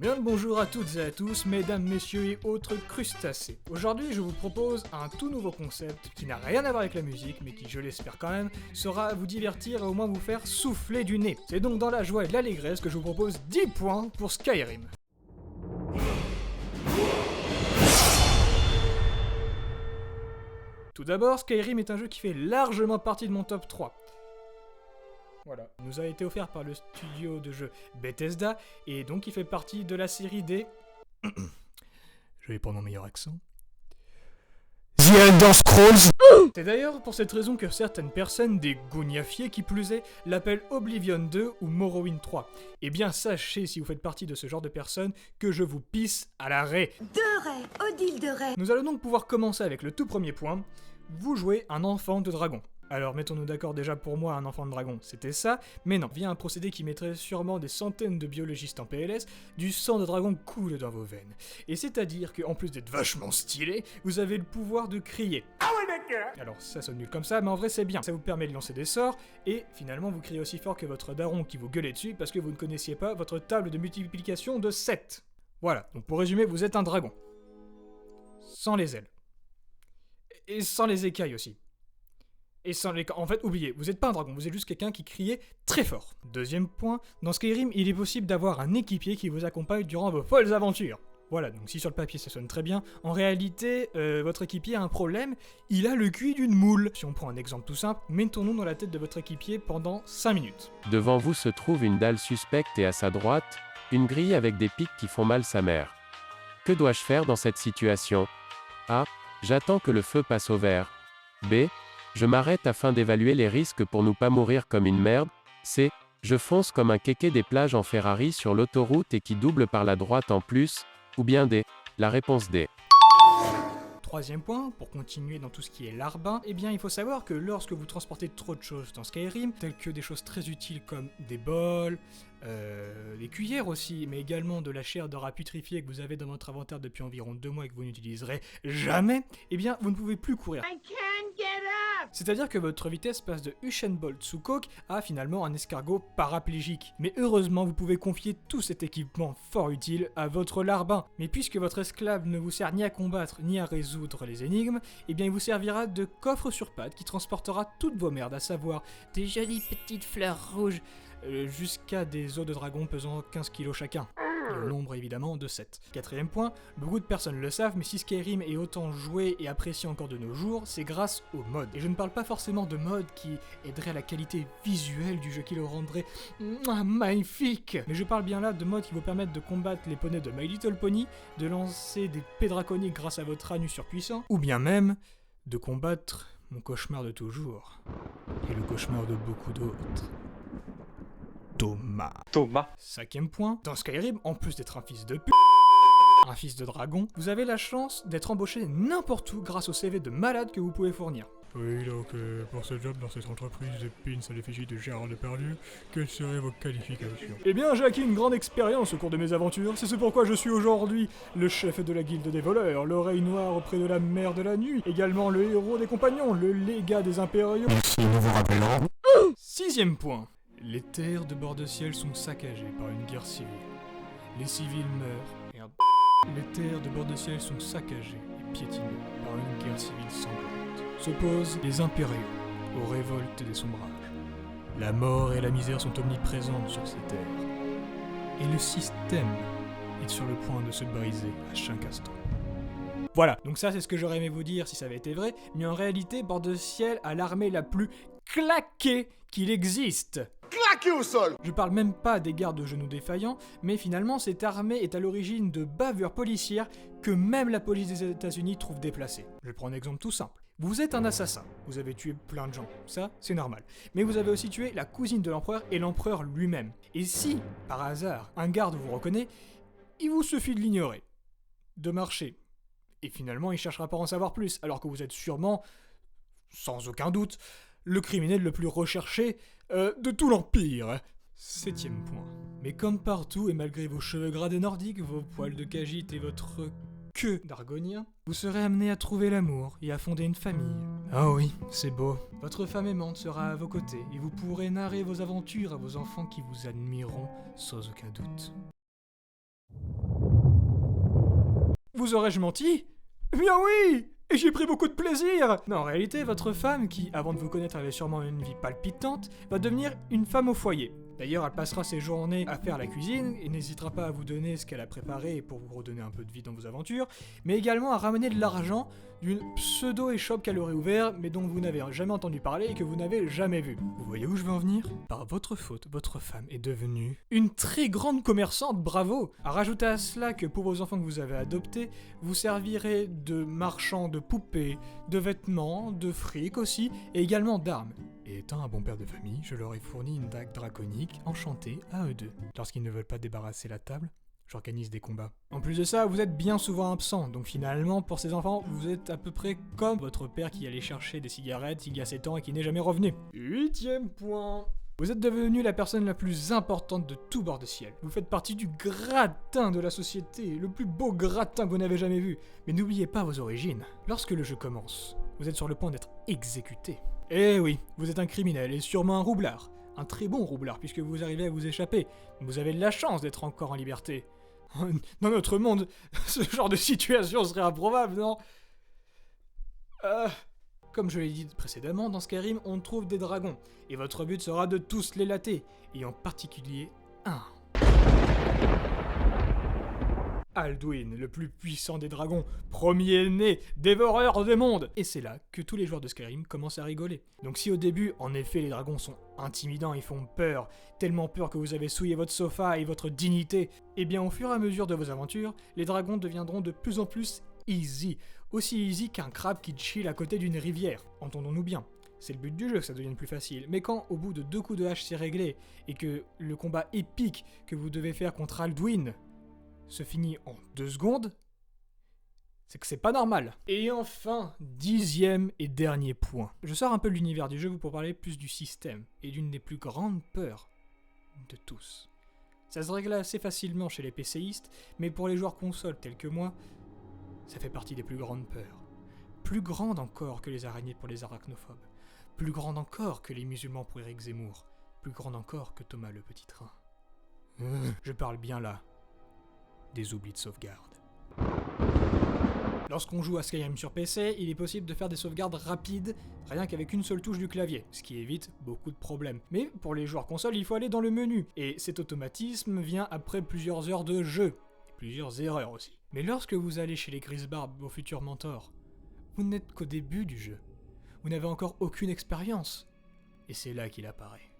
Bien le bonjour à toutes et à tous, mesdames, messieurs et autres crustacés. Aujourd'hui, je vous propose un tout nouveau concept qui n'a rien à voir avec la musique, mais qui, je l'espère quand même, saura vous divertir et au moins vous faire souffler du nez. C'est donc dans la joie et de l'allégresse que je vous propose 10 points pour Skyrim. Tout d'abord, Skyrim est un jeu qui fait largement partie de mon top 3. Voilà, il nous a été offert par le studio de jeux Bethesda, et donc il fait partie de la série des... Je vais prendre mon meilleur accent. The Elder Scrolls. C'est d'ailleurs pour cette raison que certaines personnes, des gougnafiers qui plus est, l'appellent Oblivion 2 ou Morrowind 3. Eh bien sachez, si vous faites partie de ce genre de personnes, que je vous pisse à la raie. De raie, Odile de raie. Nous allons donc pouvoir commencer avec le tout premier point. Vous jouez un enfant de dragon. Alors mettons-nous d'accord, déjà pour moi un enfant de dragon c'était ça, mais non, via un procédé qui mettrait sûrement des centaines de biologistes en PLS, du sang de dragon coule dans vos veines. Et c'est-à-dire qu'en plus d'être vachement stylé, vous avez le pouvoir de crier. Ah ouais d'accord. Alors ça sonne nul comme ça, mais en vrai c'est bien, ça vous permet de lancer des sorts, et finalement vous criez aussi fort que votre daron qui vous gueulait dessus parce que vous ne connaissiez pas votre table de multiplication de 7. Voilà, donc pour résumer, vous êtes un dragon. Sans les ailes. Et sans les écailles aussi. Et sans les... En fait, oubliez, vous n'êtes pas un dragon, vous êtes juste quelqu'un qui criait très fort. Deuxième point, dans Skyrim, il est possible d'avoir un équipier qui vous accompagne durant vos folles aventures. Voilà, donc si sur le papier ça sonne très bien, en réalité, votre équipier a un problème, il a le cul d'une moule. Si on prend un exemple tout simple, mettons-nous dans la tête de votre équipier pendant 5 minutes. Devant vous se trouve une dalle suspecte et à sa droite, une grille avec des pics qui font mal sa mère. Que dois-je faire dans cette situation? A. J'attends que le feu passe au vert. B. Je m'arrête afin d'évaluer les risques pour ne pas mourir comme une merde. C. Je fonce comme un kéké des plages en Ferrari sur l'autoroute et qui double par la droite en plus. Ou bien D. La réponse D. Troisième point, pour continuer dans tout ce qui est larbin, eh bien il faut savoir que lorsque vous transportez trop de choses dans Skyrim, telles que des choses très utiles comme des bols, des cuillères aussi, mais également de la chair de rat putrifié que vous avez dans votre inventaire depuis environ 2 mois et que vous n'utiliserez jamais, eh bien vous ne pouvez plus courir. C'est-à-dire que votre vitesse passe de Usain Bolt sous coke à finalement un escargot paraplégique. Mais heureusement, vous pouvez confier tout cet équipement fort utile à votre larbin. Mais puisque votre esclave ne vous sert ni à combattre ni à résoudre les énigmes, eh bien il vous servira de coffre sur pattes qui transportera toutes vos merdes, à savoir des jolies petites fleurs rouges, jusqu'à des os de dragon pesant 15 kg chacun. Et au nombre évidemment de 7. Quatrième point, beaucoup de personnes le savent, mais si Skyrim est autant joué et apprécié encore de nos jours, c'est grâce aux mods. Et je ne parle pas forcément de mods qui aideraient à la qualité visuelle du jeu, qui le rendrait magnifique, mais je parle bien là de mods qui vous permettent de combattre les poneys de My Little Pony, de lancer des pets draconiques grâce à votre anus surpuissant, ou bien même de combattre mon cauchemar de toujours, et le cauchemar de beaucoup d'autres. Thomas. Cinquième point, dans Skyrim, en plus d'être un fils de pute, un fils de dragon, vous avez la chance d'être embauché n'importe où grâce au CV de malade que vous pouvez fournir. Oui, donc pour ce job dans cette entreprise de pins à l'effigie de Gérard Depardieu, quelles seraient vos qualifications? Eh bien, j'ai acquis une grande expérience au cours de mes aventures, c'est ce pourquoi je suis aujourd'hui le chef de la guilde des voleurs, l'oreille noire auprès de la mère de la nuit, également le héros des compagnons, le légat des impériaux. Si nous vous rappellerons. Sixième point. Les terres de bord de ciel sont saccagées par une guerre civile. Les civils meurent. Merde. Les terres de bord de ciel sont saccagées et piétinées par une guerre civile sanglante. S'opposent les impériaux aux révoltes des sombrages. La mort et la misère sont omniprésentes sur ces terres. Et le système est sur le point de se briser à chaque instant. Voilà, donc ça c'est ce que j'aurais aimé vous dire si ça avait été vrai, mais en réalité, bord de ciel a l'armée la plus claquée qu'il existe. Claqué au sol. Je parle même pas des gardes genoux défaillants, mais finalement cette armée est à l'origine de bavures policières que même la police des États-Unis trouve déplacées. Je prends un exemple tout simple. Vous êtes un assassin, vous avez tué plein de gens, ça c'est normal. Mais vous avez aussi tué la cousine de l'empereur et l'empereur lui-même. Et si, par hasard, un garde vous reconnaît, il vous suffit de l'ignorer, de marcher. Et finalement il cherchera pas à en savoir plus, alors que vous êtes sûrement, sans aucun doute, le criminel le plus recherché de tout l'Empire. Septième point. Mais comme partout, et malgré vos cheveux gras des nordiques, vos poils de cagite et votre queue d'argonien, vous serez amené à trouver l'amour et à fonder une famille. Ah oui, c'est beau. Votre femme aimante sera à vos côtés, et vous pourrez narrer vos aventures à vos enfants qui vous admireront sans aucun doute. Vous aurais-je menti? Bien oui! Et j'ai pris beaucoup de plaisir! Non, en réalité, votre femme, qui avant de vous connaître avait sûrement une vie palpitante, va devenir une femme au foyer. D'ailleurs, elle passera ses journées à faire la cuisine et n'hésitera pas à vous donner ce qu'elle a préparé pour vous redonner un peu de vie dans vos aventures, mais également à ramener de l'argent d'une pseudo-échoppe qu'elle aurait ouvert, mais dont vous n'avez jamais entendu parler et que vous n'avez jamais vu. Vous voyez où je veux en venir? Par votre faute, votre femme est devenue une très grande commerçante, bravo! À rajouter à cela que pour vos enfants que vous avez adoptés, vous servirez de marchand de poupées, de vêtements, de fric aussi, et également d'armes. Et étant un bon père de famille, je leur ai fourni une dague draconique enchantée à eux deux. Lorsqu'ils ne veulent pas débarrasser la table, j'organise des combats. En plus de ça, vous êtes bien souvent absent, donc finalement, pour ces enfants, vous êtes à peu près comme votre père qui allait chercher des cigarettes il y a 7 ans et qui n'est jamais revenu. 8e point. Vous êtes devenu la personne la plus importante de tout bord de ciel. Vous faites partie du gratin de la société, le plus beau gratin que vous n'avez jamais vu. Mais n'oubliez pas vos origines. Lorsque le jeu commence, vous êtes sur le point d'être exécuté. Eh oui, vous êtes un criminel et sûrement un roublard. Un très bon roublard puisque vous arrivez à vous échapper. Vous avez de la chance d'être encore en liberté. Dans notre monde, ce genre de situation serait improbable, non? Comme je l'ai dit précédemment, dans Skyrim, on trouve des dragons. Et votre but sera de tous les latter. Et en particulier, un. Alduin, le plus puissant des dragons, premier-né, dévoreur des mondes. Et c'est là que tous les joueurs de Skyrim commencent à rigoler. Donc si au début, en effet, les dragons sont intimidants, ils font peur, tellement peur que vous avez souillé votre sofa et votre dignité, eh bien au fur et à mesure de vos aventures, les dragons deviendront de plus en plus easy. Aussi easy qu'un crabe qui chill à côté d'une rivière. Entendons-nous bien. C'est le but du jeu que ça devienne plus facile. Mais quand, au bout de 2 coups de hache, c'est réglé, et que le combat épique que vous devez faire contre Alduin se finit en 2 secondes, c'est que c'est pas normal. Et enfin, 10e et dernier point. Je sors un peu de l'univers du jeu pour parler plus du système, et d'une des plus grandes peurs de tous. Ça se règle assez facilement chez les PCistes, mais pour les joueurs console tels que moi, ça fait partie des plus grandes peurs. Plus grandes encore que les araignées pour les arachnophobes. Plus grandes encore que les musulmans pour Éric Zemmour. Plus grandes encore que Thomas le Petit Train. Je parle bien là des oublis de sauvegarde. Lorsqu'on joue à Skyrim sur PC, il est possible de faire des sauvegardes rapides, rien qu'avec une seule touche du clavier, ce qui évite beaucoup de problèmes. Mais pour les joueurs console, il faut aller dans le menu, et cet automatisme vient après plusieurs heures de jeu, et plusieurs erreurs aussi. Mais lorsque vous allez chez les Grisbarbes, vos futurs mentors, vous n'êtes qu'au début du jeu. Vous n'avez encore aucune expérience. Et c'est là qu'il apparaît.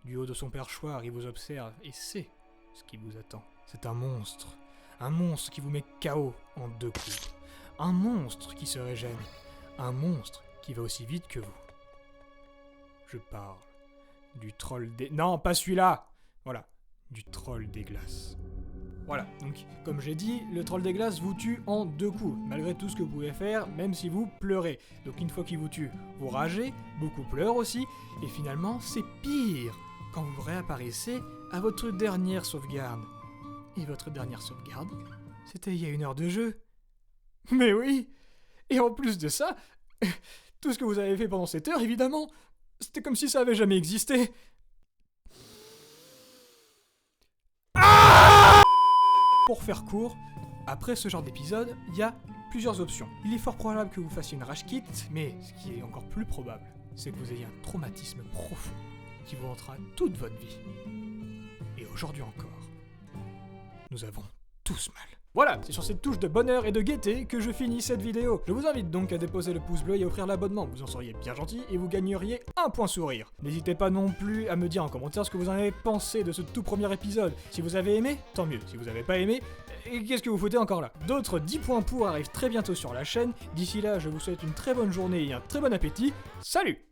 Du haut de son perchoir, il vous observe et sait ce qui vous attend. C'est un monstre qui vous met KO en 2 coups. Un monstre qui se régène. Un monstre qui va aussi vite que vous. Je parle du troll des... Non, pas celui-là! Voilà, du troll des glaces. Voilà, donc comme j'ai dit, le troll des glaces vous tue en 2 coups, malgré tout ce que vous pouvez faire, même si vous pleurez. Donc une fois qu'il vous tue, vous ragez, beaucoup pleurent aussi, et finalement c'est pire quand vous réapparaissez à votre dernière sauvegarde. Et votre dernière sauvegarde, c'était il y a 1 heure de jeu. Mais oui! Et en plus de ça, tout ce que vous avez fait pendant cette heure, évidemment, c'était comme si ça avait jamais existé. Pour faire court, après ce genre d'épisode, il y a plusieurs options. Il est fort probable que vous fassiez une rage quit, mais ce qui est encore plus probable, c'est que vous ayez un traumatisme profond qui vous hantera toute votre vie. Et aujourd'hui encore, nous avons tous mal. Voilà, c'est sur cette touche de bonheur et de gaieté que je finis cette vidéo. Je vous invite donc à déposer le pouce bleu et à offrir l'abonnement, vous en seriez bien gentil et vous gagneriez un point sourire. N'hésitez pas non plus à me dire en commentaire ce que vous en avez pensé de ce tout premier épisode. Si vous avez aimé, tant mieux. Si vous n'avez pas aimé, qu'est-ce que vous foutez encore là? D'autres 10 points pour arrivent très bientôt sur la chaîne. D'ici là, je vous souhaite une très bonne journée et un très bon appétit. Salut!